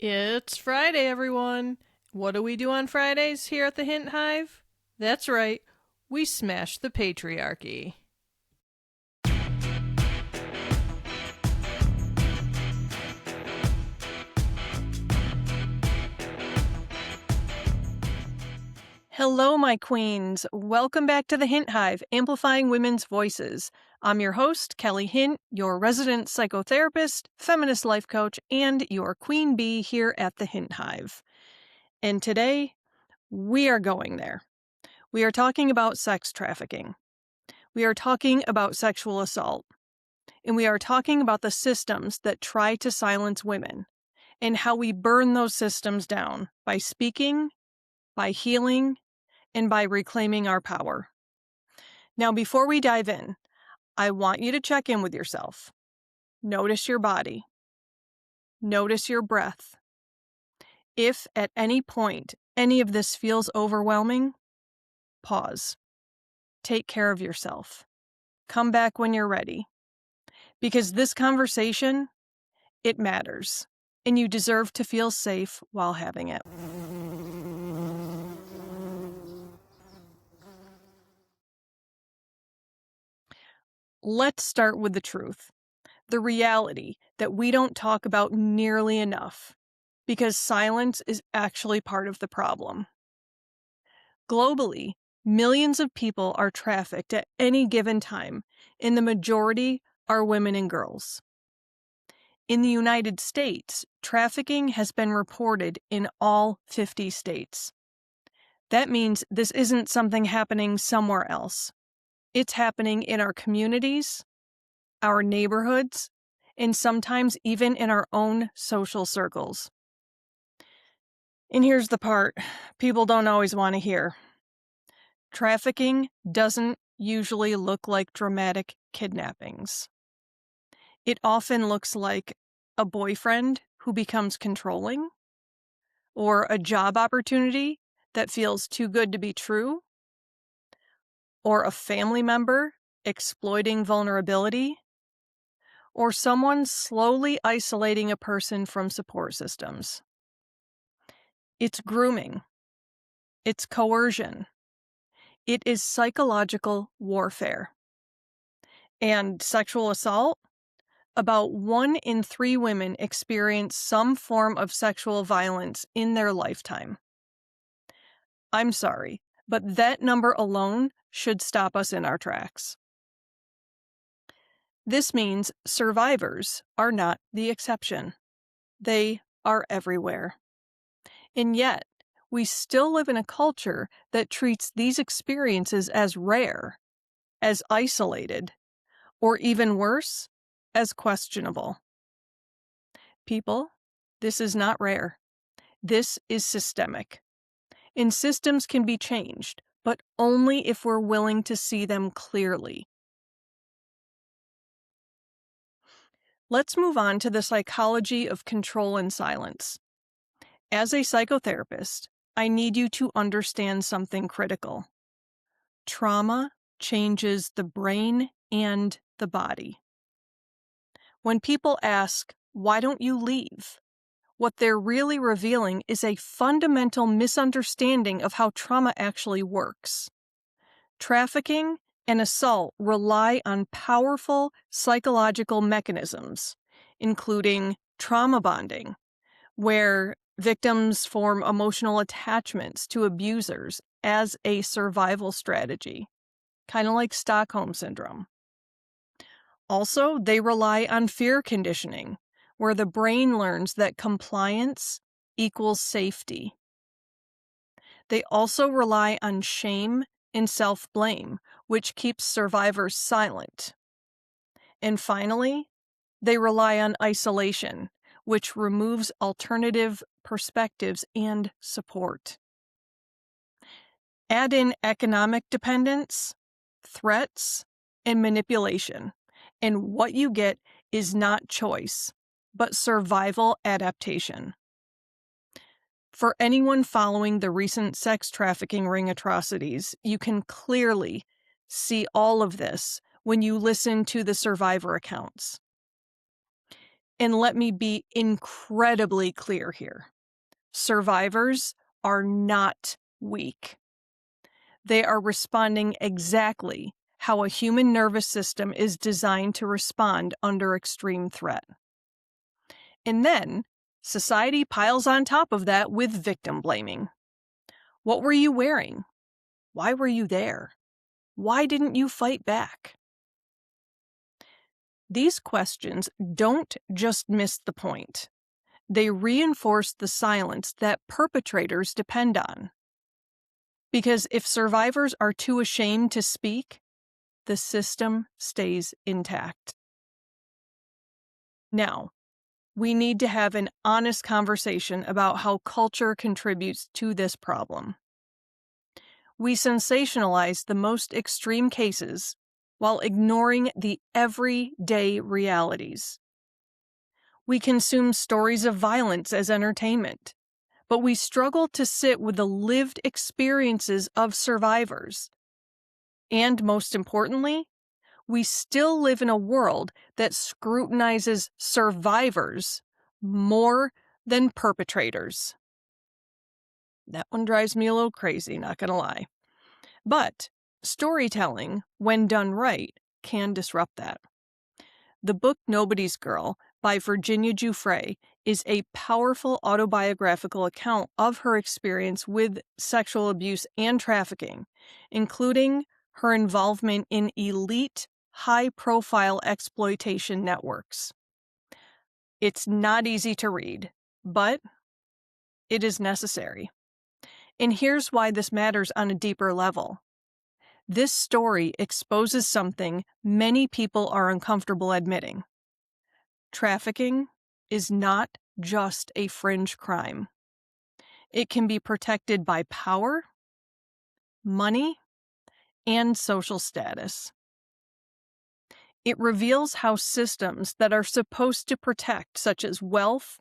It's Friday, everyone. What do we do on Fridays here at the Hint Hive? That's right, we smash the patriarchy. Hello, my queens. Welcome back to the Hint Hive, Amplifying Women's Voices. I'm your host, Kelly Hint, your resident psychotherapist, feminist life coach, and your queen bee here at the Hint Hive. And today, we are going there. We are talking about sex trafficking. We are talking about sexual assault. And we are talking about the systems that try to silence women and how we burn those systems down by speaking, by healing, and by reclaiming our power. Now, before we dive in, I want you to check in with yourself. Notice your body. Notice your breath. If at any point any of this feels overwhelming, pause. Take care of yourself. Come back when you're ready. Because this conversation, it matters, and you deserve to feel safe while having it. Let's start with the truth, the reality that we don't talk about nearly enough, because silence is actually part of the problem. Globally, millions of people are trafficked at any given time, and the majority are women and girls. In the United States, trafficking has been reported in all 50 states. That means this isn't something happening somewhere else. It's happening in our communities, our neighborhoods, and sometimes even in our own social circles. And here's the part people don't always want to hear. Trafficking doesn't usually look like dramatic kidnappings. It often looks like a boyfriend who becomes controlling, or a job opportunity that feels too good to be true, or a family member exploiting vulnerability, or someone slowly isolating a person from support systems. It's grooming. It's coercion. It is psychological warfare. And sexual assault? About 1 in 3 women experience some form of sexual violence in their lifetime. I'm sorry, but that number alone should stop us in our tracks. This means survivors are not the exception. They are everywhere. And yet, we still live in a culture that treats these experiences as rare, as isolated, or even worse, as questionable. People, this is not rare. This is systemic. And systems can be changed, but only if we're willing to see them clearly. Let's move on to the psychology of control and silence. As a psychotherapist, I need you to understand something critical. Trauma changes the brain and the body. When people ask, "Why don't you leave?" what they're really revealing is a fundamental misunderstanding of how trauma actually works. Trafficking and assault rely on powerful psychological mechanisms, including trauma bonding, where victims form emotional attachments to abusers as a survival strategy, kind of like Stockholm Syndrome. Also, they rely on fear conditioning, where the brain learns that compliance equals safety. They also rely on shame and self-blame, which keeps survivors silent. And finally, they rely on isolation, which removes alternative perspectives and support. Add in economic dependence, threats, and manipulation, and what you get is not choice, but survival adaptation. For anyone following the recent sex trafficking ring atrocities, you can clearly see all of this when you listen to the survivor accounts. And let me be incredibly clear here. Survivors are not weak. They are responding exactly how a human nervous system is designed to respond under extreme threat. And then, society piles on top of that with victim blaming. What were you wearing? Why were you there? Why didn't you fight back? These questions don't just miss the point. They reinforce the silence that perpetrators depend on. Because if survivors are too ashamed to speak, the system stays intact. Now, we need to have an honest conversation about how culture contributes to this problem. We sensationalize the most extreme cases while ignoring the everyday realities. We consume stories of violence as entertainment, but we struggle to sit with the lived experiences of survivors. And most importantly, we still live in a world that scrutinizes survivors more than perpetrators. That one drives me a little crazy, not gonna lie. But storytelling, when done right, can disrupt that. The book Nobody's Girl by Virginia Giuffre is a powerful autobiographical account of her experience with sexual abuse and trafficking, including her involvement in elite, high-profile exploitation networks. It's not easy to read, but it is necessary. And here's why this matters on a deeper level. This story exposes something many people are uncomfortable admitting. Trafficking is not just a fringe crime. It can be protected by power, money, and social status. It reveals how systems that are supposed to protect, such as wealth,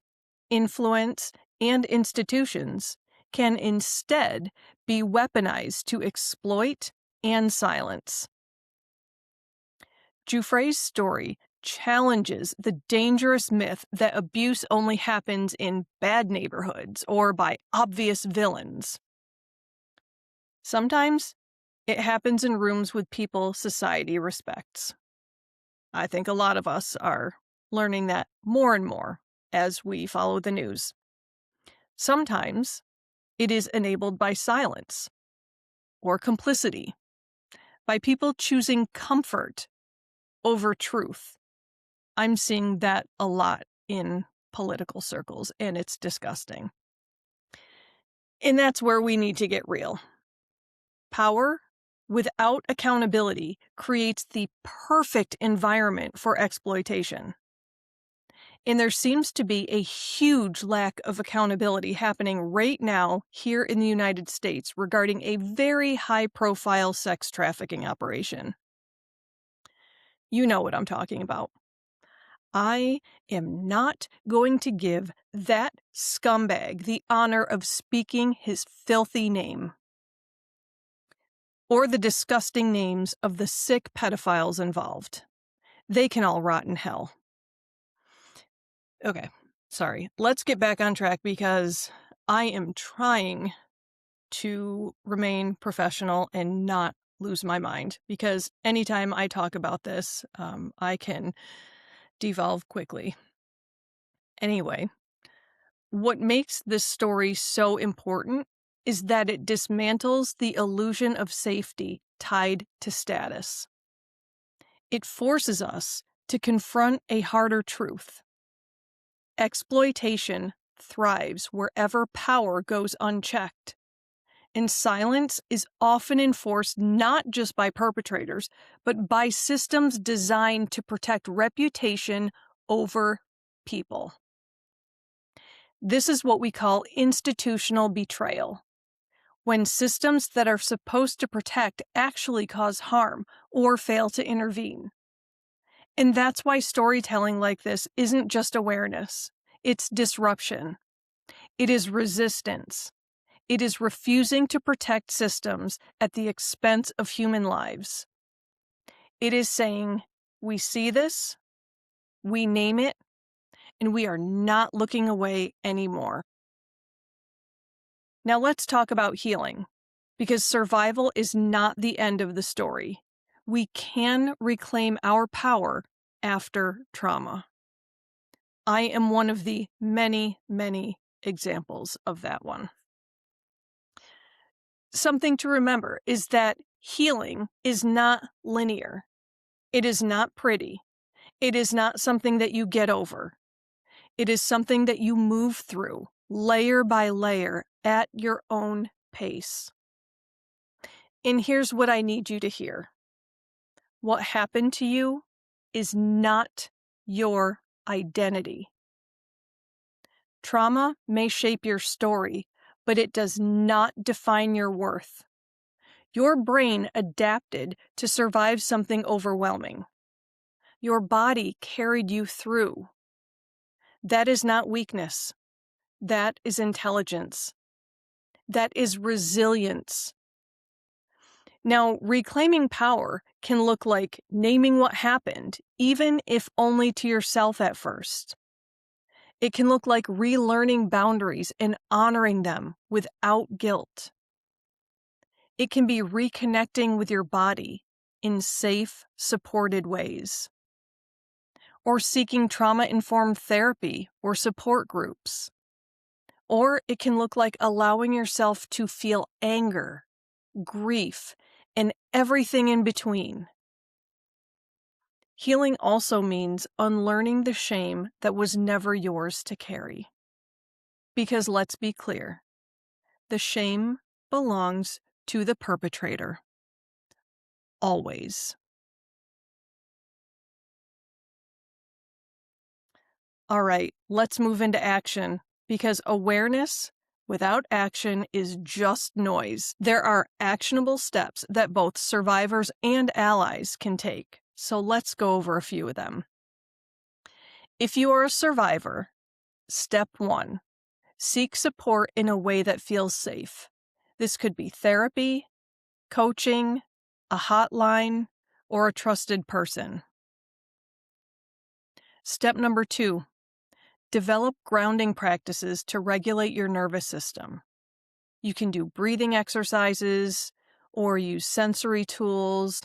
influence, and institutions, can instead be weaponized to exploit and silence. Giuffre's story challenges the dangerous myth that abuse only happens in bad neighborhoods or by obvious villains. Sometimes it happens in rooms with people society respects. I think a lot of us are learning that more and more as we follow the news. Sometimes it is enabled by silence or complicity, by people choosing comfort over truth. I'm seeing that a lot in political circles, and it's disgusting. And that's where we need to get real. Power without accountability creates the perfect environment for exploitation. And there seems to be a huge lack of accountability happening right now here in the United States regarding a very high-profile sex trafficking operation. You know what I'm talking about. I am not going to give that scumbag the honor of speaking his filthy name, or the disgusting names of the sick pedophiles involved. They can all rot in hell. Okay, sorry. Let's get back on track because I am trying to remain professional and not lose my mind, because anytime I talk about this, I can devolve quickly. Anyway, what makes this story so important is that it dismantles the illusion of safety tied to status. It forces us to confront a harder truth. Exploitation thrives wherever power goes unchecked, and silence is often enforced not just by perpetrators, but by systems designed to protect reputation over people. This is what we call institutional betrayal, when systems that are supposed to protect actually cause harm or fail to intervene. And that's why storytelling like this isn't just awareness, it's disruption. It is resistance. It is refusing to protect systems at the expense of human lives. It is saying, we see this, we name it, and we are not looking away anymore. Now let's talk about healing, because survival is not the end of the story. We can reclaim our power after trauma. I am one of the many, many examples of that one. Something to remember is that healing is not linear. It is not pretty. It is not something that you get over. It is something that you move through, layer by layer, at your own pace. And here's what I need you to hear. What happened to you is not your identity. Trauma may shape your story, but it does not define your worth. Your brain adapted to survive something overwhelming. Your body carried you through. That is not weakness. That is intelligence. That is resilience. Now, reclaiming power can look like naming what happened, even if only to yourself at first. It can look like relearning boundaries and honoring them without guilt. It can be reconnecting with your body in safe, supported ways. Or seeking trauma-informed therapy or support groups. Or it can look like allowing yourself to feel anger, grief, and everything in between. Healing also means unlearning the shame that was never yours to carry. Because let's be clear, the shame belongs to the perpetrator. Always. All right, let's move into action, because awareness without action is just noise. There are actionable steps that both survivors and allies can take, so let's go over a few of them. If you are a survivor, step 1, seek support in a way that feels safe. This could be therapy, coaching, a hotline, or a trusted person. Step number 2, develop grounding practices to regulate your nervous system. You can do breathing exercises, or use sensory tools,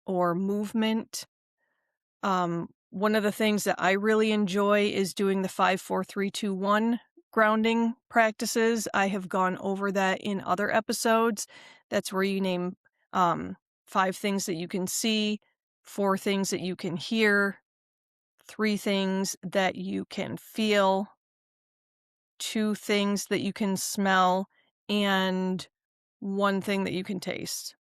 or movement. One of the things that I really enjoy is doing the 5, 4, 3, 2, 1 grounding practices. I have gone over that in other episodes. That's where you name 5 things that you can see, 4 things that you can hear, 3 things that you can feel, 2 things that you can smell, and 1 thing that you can taste.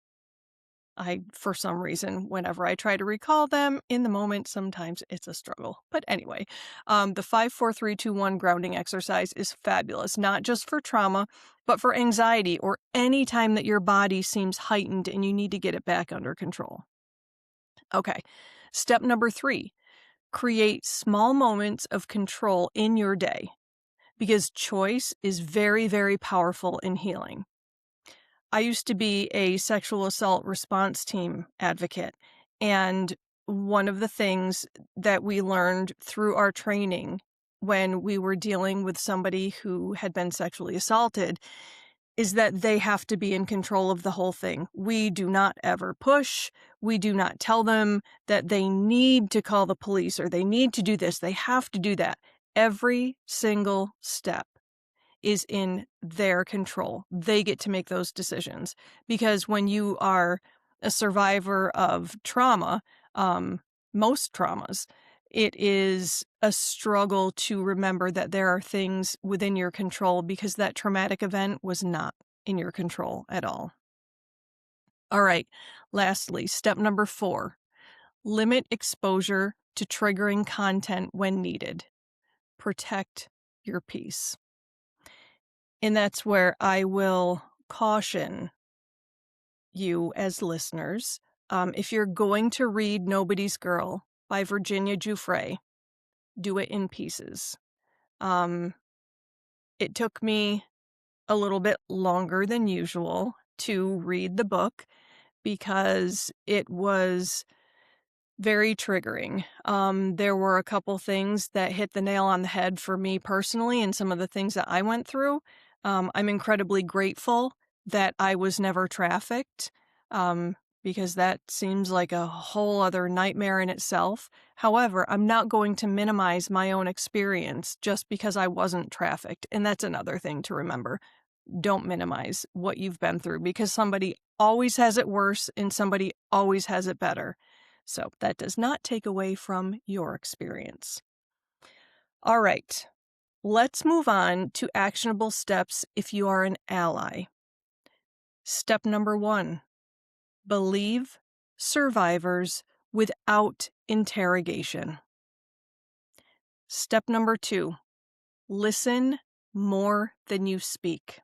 For some reason, whenever I try to recall them in the moment, sometimes it's a struggle. But anyway, the 5, 4, 3, 2, 1 grounding exercise is fabulous, not just for trauma, but for anxiety or any time that your body seems heightened and you need to get it back under control. Okay, step number 3, create small moments of control in your day, because choice is very, very powerful in healing. I used to be a sexual assault response team advocate, and one of the things that we learned through our training when we were dealing with somebody who had been sexually assaulted is that they have to be in control of the whole thing. We do not ever push. We do not tell them that they need to call the police or they need to do this. They have to do that. Every single step is in their control. They get to make those decisions. Because when you are a survivor of trauma, most traumas, it is a struggle to remember that there are things within your control because that traumatic event was not in your control at all. All right, lastly, step number 4, limit exposure to triggering content when needed. Protect your peace. And that's where I will caution you as listeners. If you're going to read Nobody's Girl by Virginia Giuffre, do it in pieces. It took me a little bit longer than usual to read the book because it was Very triggering. There were a couple things that hit the nail on the head for me personally and some of the things that I went through. I'm incredibly grateful that I was never trafficked, because that seems like a whole other nightmare in itself. However, I'm not going to minimize my own experience just because I wasn't trafficked. And that's another thing to remember. Don't minimize what you've been through, because somebody always has it worse and somebody always has it better. So that does not take away from your experience. All right, let's move on to actionable steps if you are an ally. Step number 1, believe survivors without interrogation. Step number 2, listen more than you speak.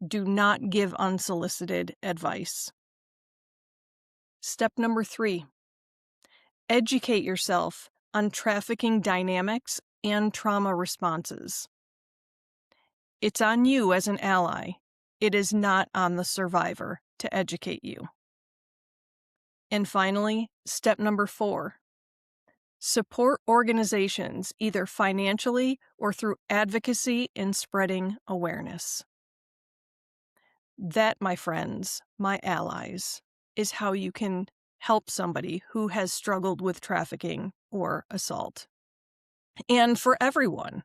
Do not give unsolicited advice. Step number 3, educate yourself on trafficking dynamics and trauma responses. It's on you as an ally. It is not on the survivor to educate you. And finally, step number 4, support organizations either financially or through advocacy in spreading awareness. That, my friends, my allies, is how you can help somebody who has struggled with trafficking or assault. And for everyone,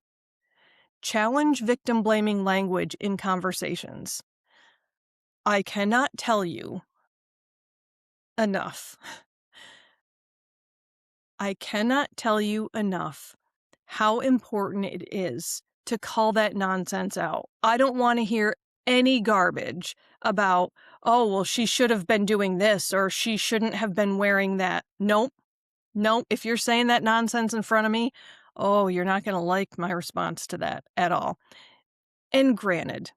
challenge victim-blaming language in conversations. I cannot tell you enough. I cannot tell you enough how important it is to call that nonsense out. I don't want to hear any garbage about, oh, well, she should have been doing this or she shouldn't have been wearing that. Nope. If you're saying that nonsense in front of me, oh, you're not going to like my response to that at all. And granted,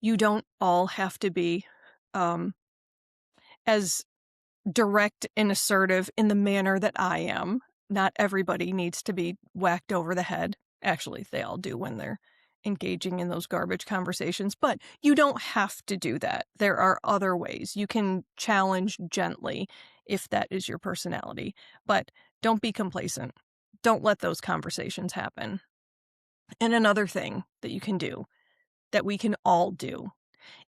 you don't all have to be as direct and assertive in the manner that I am. Not everybody needs to be whacked over the head. Actually, they all do when they're engaging in those garbage conversations, but you don't have to do that. There are other ways. You can challenge gently if that is your personality, but don't be complacent. Don't let those conversations happen. And another thing that you can do, that we can all do,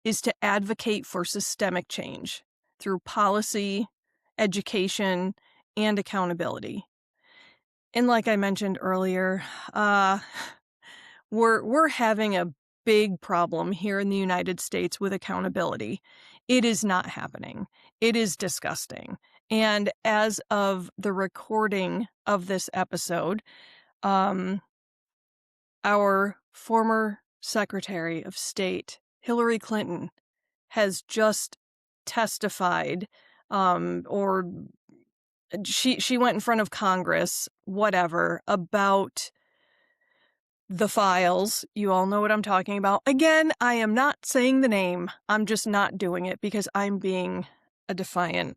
is to advocate for systemic change through policy, education, and accountability. And like I mentioned earlier, we're having a big problem here in the United States with accountability. It is not happening. It is disgusting. And as of the recording of this episode, our former Secretary of State, Hillary Clinton, has just testified, or she went in front of Congress, whatever, about the files. You all know what I'm talking about. Again, I am not saying the name. I'm just not doing it because I'm being a defiant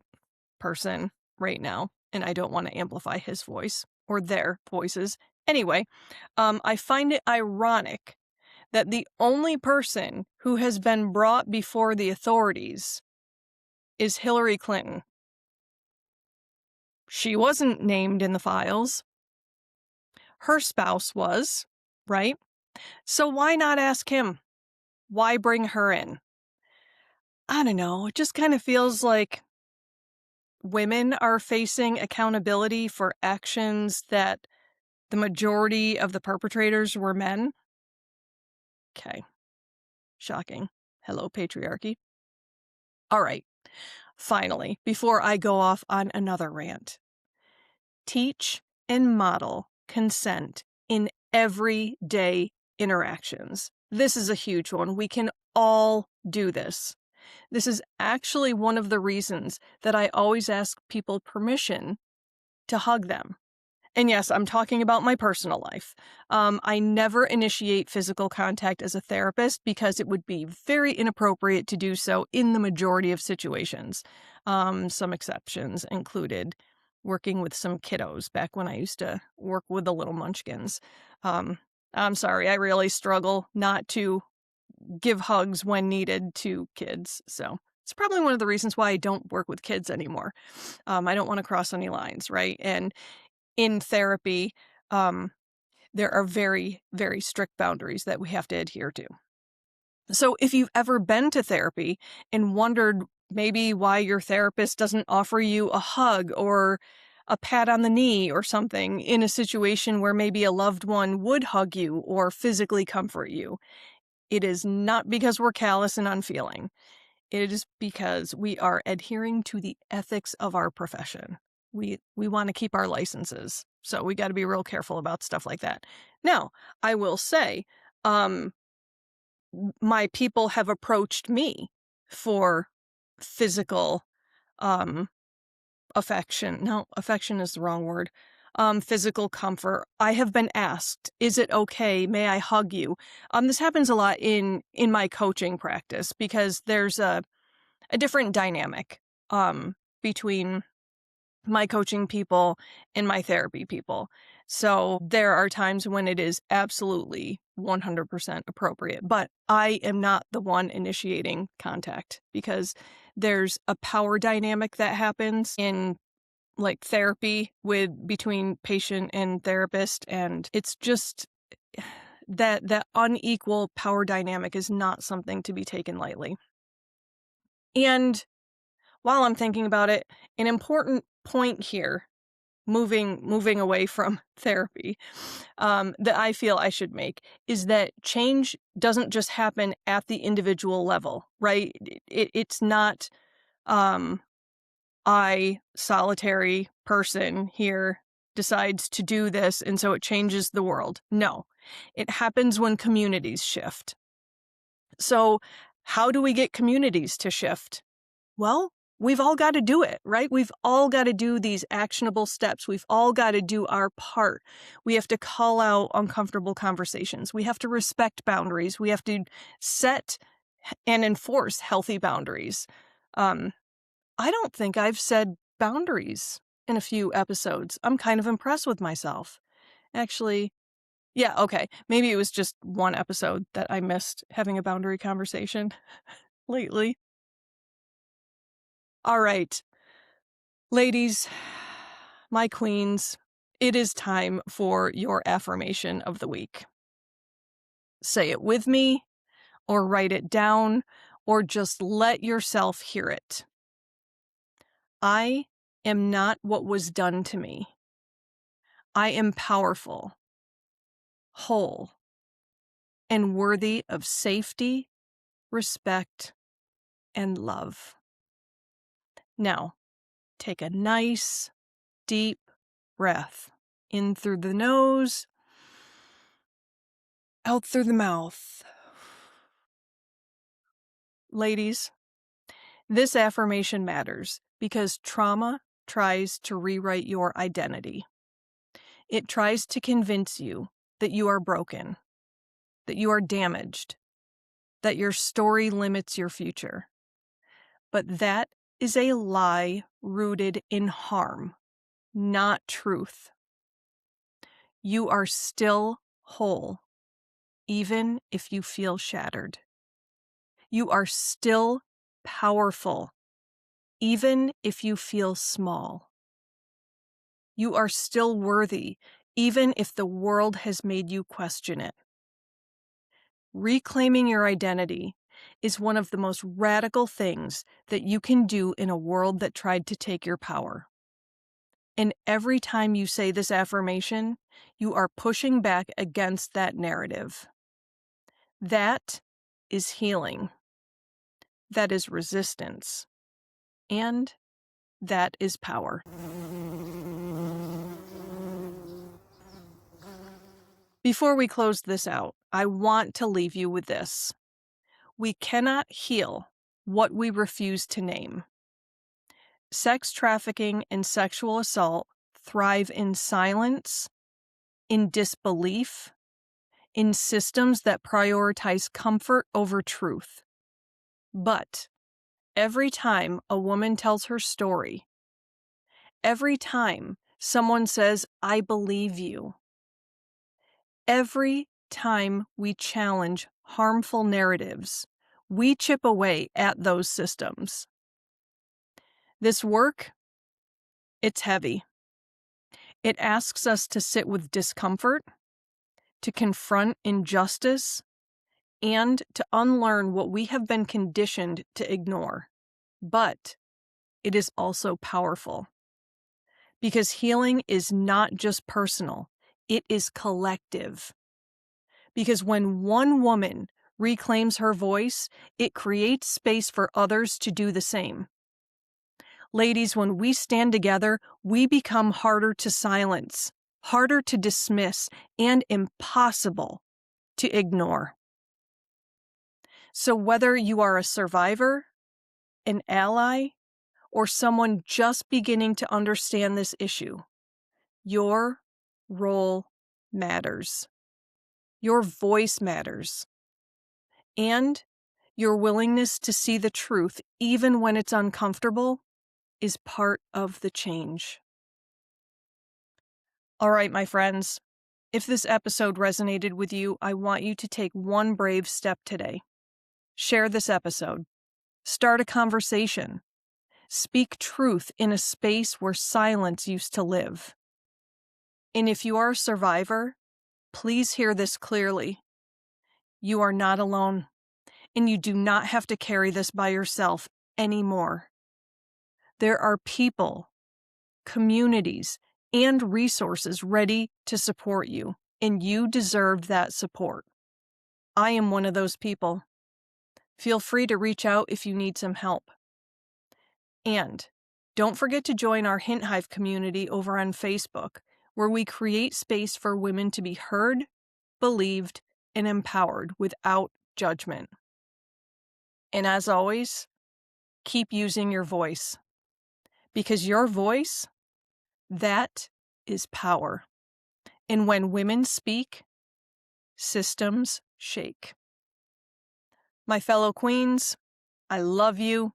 person right now, and I don't want to amplify his voice or their voices. Anyway, I find it ironic that the only person who has been brought before the authorities is Hillary Clinton. She wasn't named in the files. Her spouse was, right? So why not ask him? Why bring her in? I don't know. It just kind of feels like women are facing accountability for actions that the majority of the perpetrators were men. Okay. Shocking. Hello, patriarchy. All right. Finally, before I go off on another rant, teach and model consent in everyday interactions. This is a huge one. We can all do this. This is actually one of the reasons that I always ask people permission to hug them. And yes, I'm talking about my personal life. I never initiate physical contact as a therapist because it would be very inappropriate to do so in the majority of situations. Some exceptions included working with some kiddos back when I used to work with the little munchkins. I'm sorry, I really struggle not to give hugs when needed to kids. So It's probably one of the reasons why I don't work with kids anymore. I don't want to cross any lines, right? And in therapy, there are very, very strict boundaries that we have to adhere to. So if you've ever been to therapy and wondered maybe why your therapist doesn't offer you a hug or a pat on the knee or something in a situation where maybe a loved one would hug you or physically comfort you, it is not because we're callous and unfeeling. It is because we are adhering to the ethics of our profession. We want to keep our licenses, so we got to be real careful about stuff like that. Now, I will say, my people have approached me for physical affection. No, affection is the wrong word. Physical comfort. I have been asked, is it okay? May I hug you? This happens a lot in my coaching practice because there's a different dynamic between my coaching people and my therapy people. So there are times when it is absolutely 100% appropriate, but I am not the one initiating contact because there's a power dynamic that happens in like therapy between patient and therapist, and it's just that unequal power dynamic is not something to be taken lightly. And while I'm thinking about it, an important point here, moving away from therapy, that I feel I should make is that change doesn't just happen at the individual level, right? It's not, I, solitary person here, decides to do this and so it changes the world. No, it happens when communities shift. So how do we get communities to shift? Well, we've all got to do it, right? We've all got to do these actionable steps. We've all got to do our part. We have to call out uncomfortable conversations. We have to respect boundaries. We have to set and enforce healthy boundaries. I don't think I've said boundaries in a few episodes. I'm kind of impressed with myself. Actually, yeah, okay. Maybe it was just one episode that I missed having a boundary conversation lately. All right. Ladies, my queens, it is time for your affirmation of the week. Say it with me, or write it down, or just let yourself hear it. I am not what was done to me. I am powerful, whole, and worthy of safety, respect, and love. Now, take a nice, deep breath in through the nose, out through the mouth. Ladies, this affirmation matters because trauma tries to rewrite your identity. It tries to convince you that you are broken, that you are damaged, that your story limits your future. But that is a lie rooted in harm, not truth. You are still whole, even if you feel shattered. You are still powerful, even if you feel small. You are still worthy, even if the world has made you question it. Reclaiming your identity is one of the most radical things that you can do in a world that tried to take your power. And every time you say this affirmation, you are pushing back against that narrative. That is healing. That is resistance. And that is power. Before we close this out, I want to leave you with this. We cannot heal what we refuse to name. Sex trafficking and sexual assault thrive in silence, in disbelief, in systems that prioritize comfort over truth. But every time a woman tells her story, every time someone says, "I believe you," every time we challenge harmful narratives, we chip away at those systems. This work, it's heavy. It asks us to sit with discomfort, to confront injustice, and to unlearn what we have been conditioned to ignore. But it is also powerful. Because healing is not just personal, it is collective. Because when one woman reclaims her voice, it creates space for others to do the same. Ladies, when we stand together, we become harder to silence, harder to dismiss, and impossible to ignore. So whether you are a survivor, an ally, or someone just beginning to understand this issue, your role matters. Your voice matters. And your willingness to see the truth, even when it's uncomfortable, is part of the change. All right, my friends, if this episode resonated with you, I want you to take one brave step today. Share this episode. Start a conversation. Speak truth in a space where silence used to live. And if you are a survivor, please hear this clearly. You are not alone, and you do not have to carry this by yourself anymore. There are people, communities, and resources ready to support you, and you deserve that support. I am one of those people. Feel free to reach out if you need some help. And don't forget to join our Hint Hive community over on Facebook, where we create space for women to be heard, believed, and empowered without judgment. And as always, keep using your voice. Because your voice, that is power. And when women speak, systems shake. My fellow queens, I love you.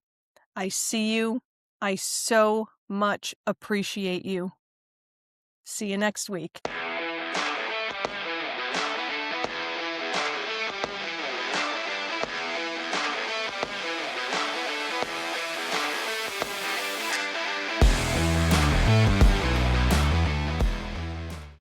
I see you. I so much appreciate you. See you next week.